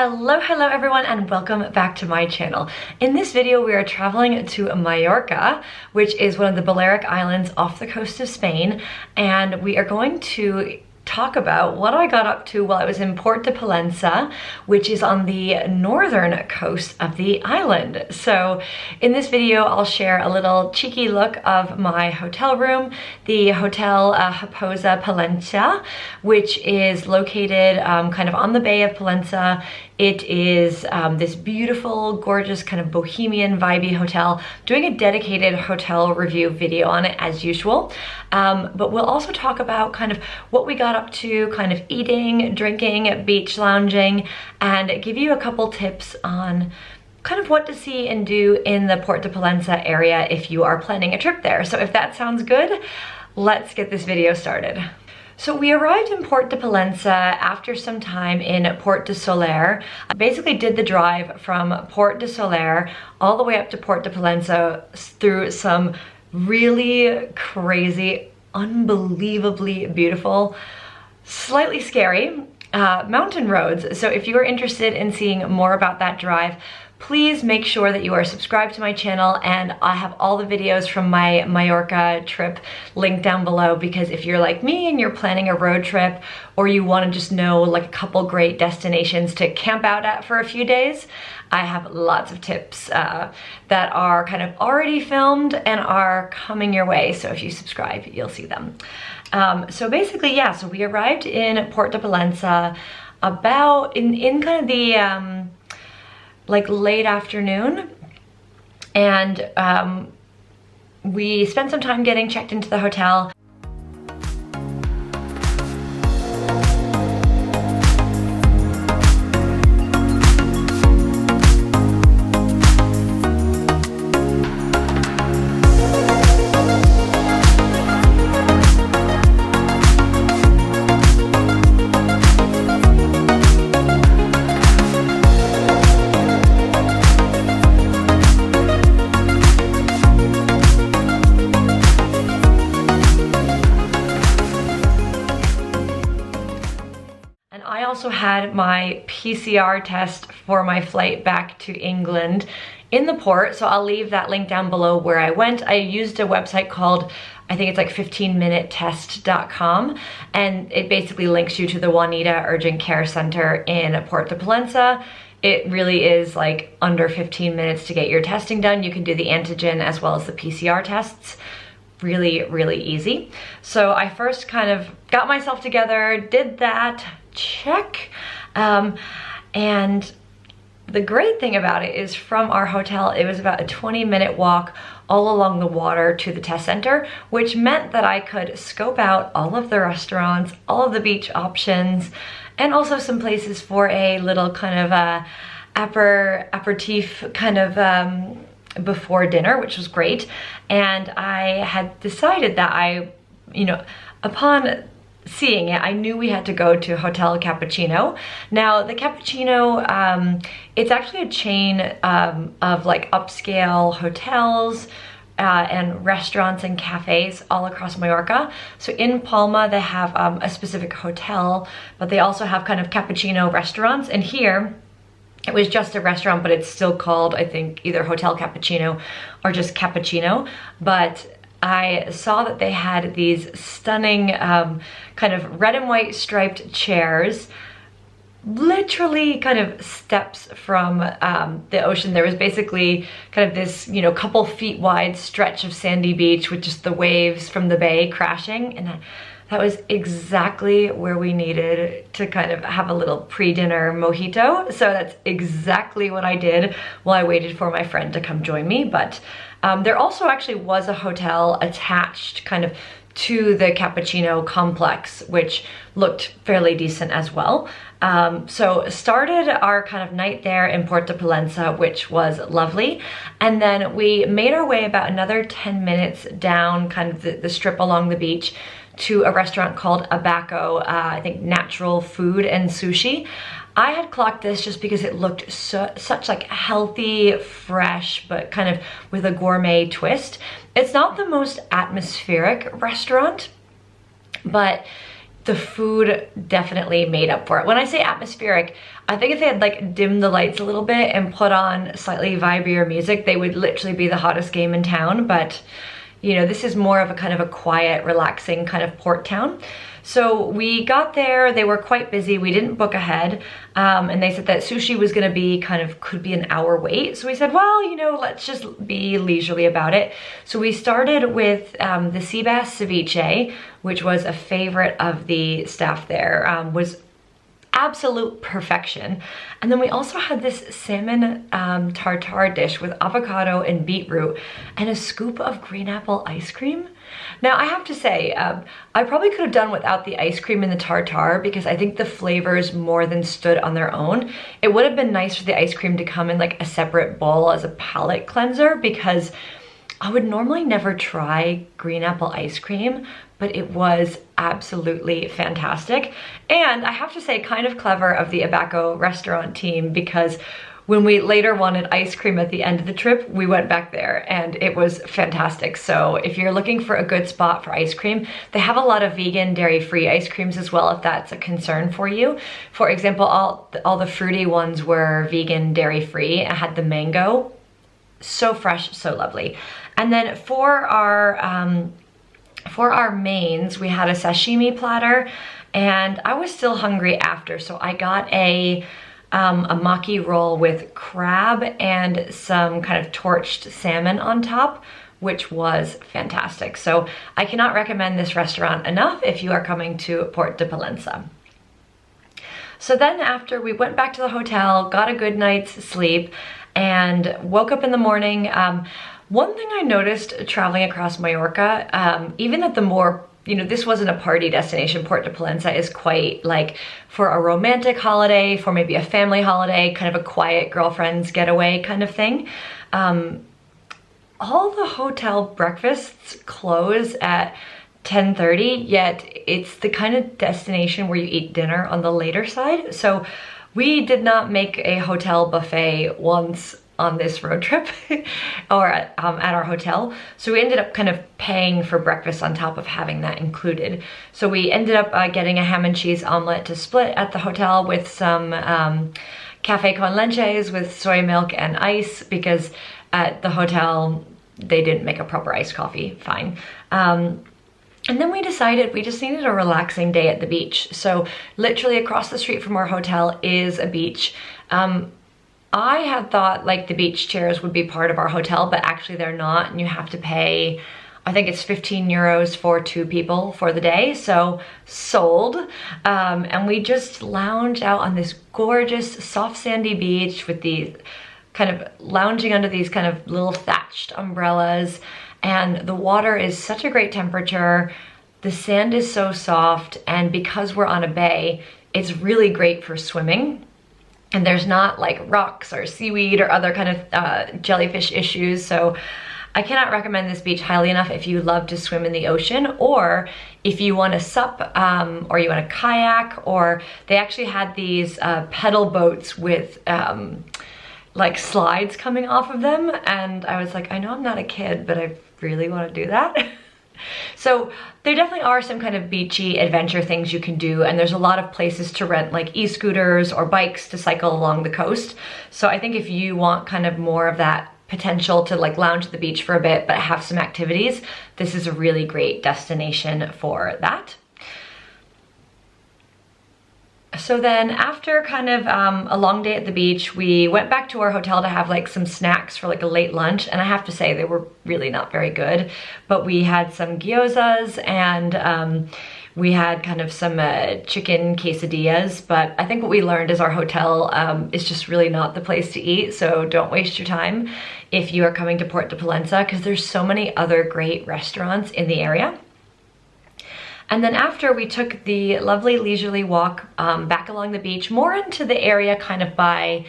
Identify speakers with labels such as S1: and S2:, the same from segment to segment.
S1: Hello everyone, and welcome back to my channel. In this video we are traveling to Mallorca, which is one of the Balearic Islands off the coast of Spain, and we are going to talk about what I got up to while I was in Port de Pollença, which is on the northern coast of the island. So in this video I'll share a little cheeky look of my hotel room, the Hotel Hoposa Pollentia, which is located kind of on the Bay of Pollença. It is this beautiful, gorgeous, kind of bohemian, vibey hotel. Doing a dedicated hotel review video on it as usual. But we'll also talk about kind of what we got up to, kind of eating, drinking, beach lounging, and give you a couple tips on kind of what to see and do in the Port de Pollença area if you are planning a trip there. So if that sounds good, let's get this video started. So we arrived in Port de Pollença after some time in Port de Soler. I basically did the drive from Port de Soler all the way up to Port de Pollença through some really crazy, unbelievably beautiful, slightly scary mountain roads. So if you are interested in seeing more about that drive, please make sure that you are subscribed to my channel, and I have all the videos from my Mallorca trip linked down below, because if you're like me and you're planning a road trip, or you want to just know like a couple great destinations to camp out at for a few days, I have lots of tips that are kind of already filmed and are coming your way. So if you subscribe, you'll see them. So basically, yeah, so we arrived in Port de Pollença about in kind of the like late afternoon, and we spent some time getting checked into the hotel. I also had my PCR test for my flight back to England in the port, so I'll leave that link down below where I went. I used a website called, I think it's like 15minutetest.com, and it basically links you to the Juanita Urgent Care Center in Port de Pollença. It really is like under 15 minutes to get your testing done. You can do the antigen as well as the PCR tests. Really easy. So I first kind of got myself together, did that, check, and the great thing about it is from our hotel, it was about a 20-minute walk all along the water to the test center, which meant that I could scope out all of the restaurants, all of the beach options, and also some places for a little kind of aperitif kind of before dinner, which was great. And I had decided that upon seeing it, I knew we had to go to Hotel Cappuccino. Now, the Cappuccino, it's actually a chain of like upscale hotels and restaurants and cafes all across Mallorca. So in Palma, they have a specific hotel, but they also have kind of cappuccino restaurants. And here, it was just a restaurant, but it's still called, I think, either Hotel Cappuccino or just Cappuccino. But I saw that they had these stunning kind of red and white striped chairs, literally kind of steps from the ocean. There was basically kind of this, couple feet wide stretch of sandy beach with just the waves from the bay crashing. And that was exactly where we needed to kind of have a little pre-dinner mojito. So that's exactly what I did while I waited for my friend to come join me. But there also actually was a hotel attached kind of to the Cappuccino complex, which looked fairly decent as well. So started our kind of night there in Port de Pollença, which was lovely. And then we made our way about another 10 minutes down kind of the strip along the beach to a restaurant called Abaco, I think Natural Food and Sushi. I had clocked this just because it looked such like healthy, fresh, but kind of with a gourmet twist. It's not the most atmospheric restaurant, but the food definitely made up for it. When I say atmospheric, I think if they had like dimmed the lights a little bit and put on slightly vibrier music, they would literally be the hottest game in town. But you know, this is more of a kind of a quiet, relaxing kind of port town. So we got there, they were quite busy, we didn't book ahead, and they said that sushi was gonna be could be an hour wait. So we said, well, you know, let's just be leisurely about it. So we started with the sea bass ceviche, which was a favorite of the staff there, was absolute perfection. And then we also had this salmon tartare dish with avocado and beetroot and a scoop of green apple ice cream. Now I have to say, I probably could have done without the ice cream and the tartare because I think the flavors more than stood on their own. It would have been nice for the ice cream to come in like a separate bowl as a palate cleanser, because I would normally never try green apple ice cream, but it was absolutely fantastic. And I have to say, kind of clever of the Abaco restaurant team, because when we later wanted ice cream at the end of the trip, we went back there and it was fantastic. So if you're looking for a good spot for ice cream, they have a lot of vegan, dairy-free ice creams as well, if that's a concern for you. For example, all the fruity ones were vegan, dairy-free. I had the mango, so fresh, so lovely. And then for our mains, we had a sashimi platter, and I was still hungry after, so I got a maki roll with crab and some kind of torched salmon on top, which was fantastic. So I cannot recommend this restaurant enough if you are coming to Port de Pollença. So then after, we went back to the hotel, got a good night's sleep, and woke up in the morning. One thing I noticed traveling across Mallorca, even at the more, you know, this wasn't a party destination. Port de Pollença is quite like for a romantic holiday, for maybe a family holiday, kind of a quiet girlfriend's getaway kind of thing. All the hotel breakfasts close at 10:30, yet it's the kind of destination where you eat dinner on the later side. So we did not make a hotel buffet once on this road trip or at our hotel. So we ended up kind of paying for breakfast on top of having that included. So we ended up getting a ham and cheese omelet to split at the hotel with some cafe con leches with soy milk and ice, because at the hotel they didn't make a proper iced coffee. Fine. And then we decided we just needed a relaxing day at the beach. So literally across the street from our hotel is a beach. I had thought like the beach chairs would be part of our hotel, but actually they're not, and you have to pay, I think it's 15 euros for 2 people for the day, so sold. And we just lounge out on this gorgeous soft sandy beach with these kind of lounging under these kind of little thatched umbrellas, and the water is such a great temperature. The sand is so soft, and because we're on a bay, it's really great for swimming. And there's not like rocks or seaweed or other kind of jellyfish issues. So I cannot recommend this beach highly enough if you love to swim in the ocean, or if you want to sup, or you want to kayak, or they actually had these pedal boats with like slides coming off of them. And I was like, I know I'm not a kid, but I really want to do that. So there definitely are some kind of beachy adventure things you can do, and there's a lot of places to rent like e-scooters or bikes to cycle along the coast. So I think if you want kind of more of that potential to like lounge at the beach for a bit but have some activities, this is a really great destination for that. So then after kind of a long day at the beach, we went back to our hotel to have like some snacks for like a late lunch. And I have to say they were really not very good, but we had some gyozas and we had kind of some chicken quesadillas. But I think what we learned is our hotel is just really not the place to eat. So don't waste your time if you are coming to Port de Pollença, because there's so many other great restaurants in the area. And then after, we took the lovely leisurely walk back along the beach, more into the area kind of by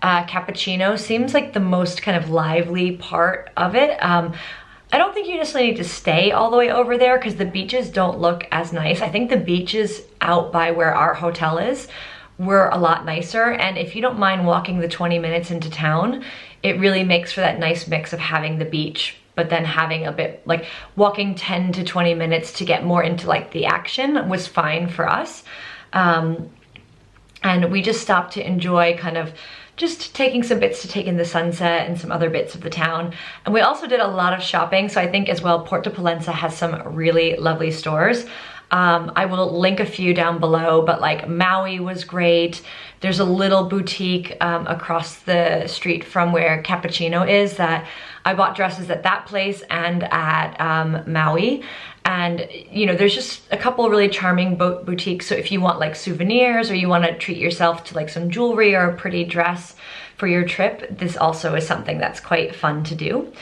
S1: Cappuccino. Seems like the most kind of lively part of it. I don't think you necessarily need to stay all the way over there because the beaches don't look as nice. I think the beaches out by where our hotel is were a lot nicer. And if you don't mind walking the 20 minutes into town, it really makes for that nice mix of having the beach but then having a bit, like walking 10 to 20 minutes to get more into like the action was fine for us. And we just stopped to enjoy kind of just taking some bits to take in the sunset and some other bits of the town. And we also did a lot of shopping. So I think as well, Port de Pollença has some really lovely stores. I will link a few down below, but like Maui was great. There's a little boutique across the street from where Cappuccino is that I bought dresses at that place and at Maui. And you know, there's just a couple really charming boutiques. So if you want like souvenirs or you want to treat yourself to like some jewelry or a pretty dress for your trip, this also is something that's quite fun to do.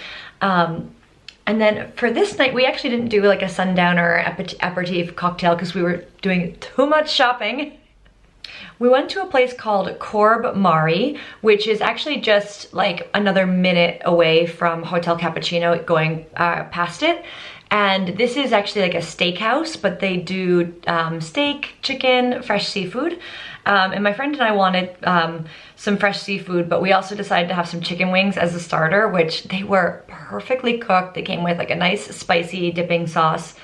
S1: And then for this night, we actually didn't do like a sundowner aperitif cocktail because we were doing too much shopping. We went to a place called Corb Mari, which is actually just like another minute away from Hotel Cappuccino going past it. And this is actually like a steakhouse, but they do steak, chicken, fresh seafood. And my friend and I wanted some fresh seafood, but we also decided to have some chicken wings as a starter, which they were perfectly cooked. They came with like a nice spicy dipping sauce.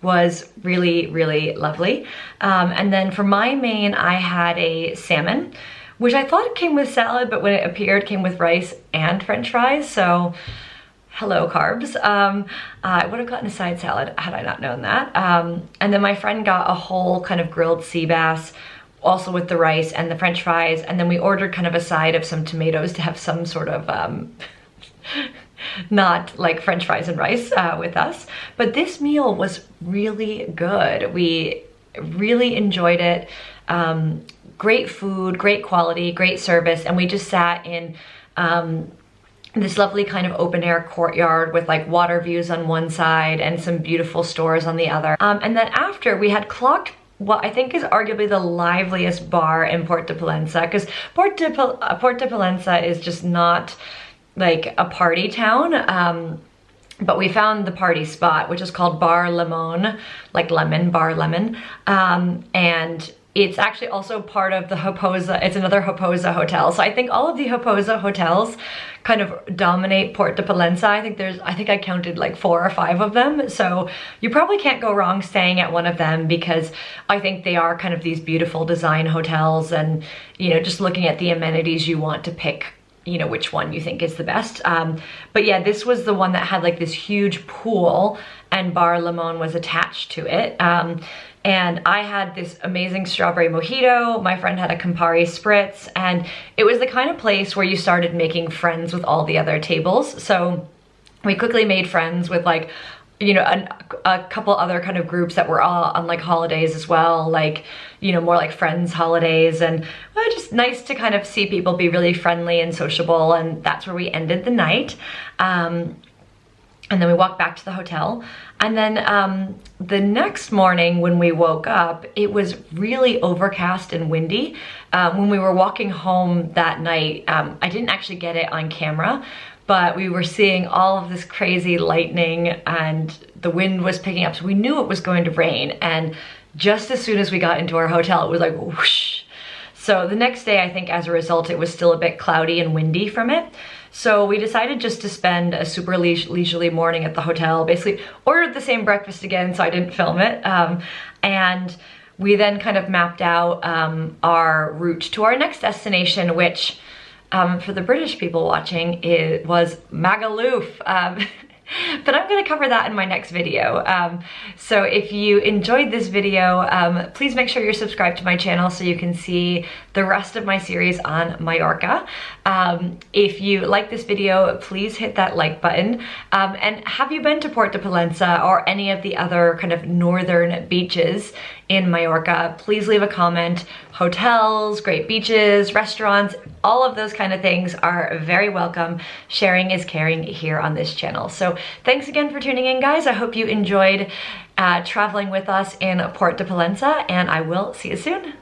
S1: Was really, really lovely. And then for my main, I had a salmon, which I thought it came with salad, but when it appeared, it came with rice and French fries. So hello carbs. I would have gotten a side salad had I not known that. And then my friend got a whole kind of grilled sea bass, also with the rice and the French fries. And then we ordered kind of a side of some tomatoes to have some sort of, not like French fries and rice with us. But this meal was really good. We really enjoyed it. Great food, great quality, great service. And we just sat in this lovely kind of open air courtyard with like water views on one side and some beautiful stores on the other. And then after we had clocked what I think is arguably the liveliest bar in Port de Pollença, because Port de Pollença is just not like a party town. But we found the party spot, which is called Bar Lemon, like lemon, Bar Lemon. And it's actually also part of the Hoposa, it's another Hoposa hotel. So I think all of the Hoposa hotels kind of dominate Port de Pollença. I think I counted like 4 or 5 of them. So you probably can't go wrong staying at one of them because I think they are kind of these beautiful design hotels and, you know, just looking at the amenities you want to pick, you know, which one you think is the best. But yeah, this was the one that had like this huge pool and Bar Lemon was attached to it. And I had this amazing strawberry mojito. My friend had a Campari spritz, and it was the kind of place where you started making friends with all the other tables. So we quickly made friends with like, you know, a couple other kind of groups that were all on like holidays as well, like, you know, more like friends holidays, and well, just nice to kind of see people be really friendly and sociable. And that's where we ended the night. And then we walked back to the hotel. And then the next morning when we woke up, it was really overcast and windy. When we were walking home that night, I didn't actually get it on camera, but we were seeing all of this crazy lightning and the wind was picking up. So we knew it was going to rain. And just as soon as we got into our hotel, it was like whoosh. So the next day, I think as a result, it was still a bit cloudy and windy from it. So we decided just to spend a super leisurely morning at the hotel, basically ordered the same breakfast again, so I didn't film it. And we then kind of mapped out our route to our next destination, which for the British people watching, it was Magaluf. But I'm going to cover that in my next video. So if you enjoyed this video, please make sure you're subscribed to my channel so you can see the rest of my series on Mallorca. If you like this video, please hit that like button. And have you been to Port de Pollença or any of the other kind of northern beaches in Mallorca? Please leave a comment. Hotels, great beaches, restaurants, all of those kind of things are very welcome. Sharing is caring here on this channel. So thanks again for tuning in, guys. I hope you enjoyed traveling with us in Port de Pollença, and I will see you soon.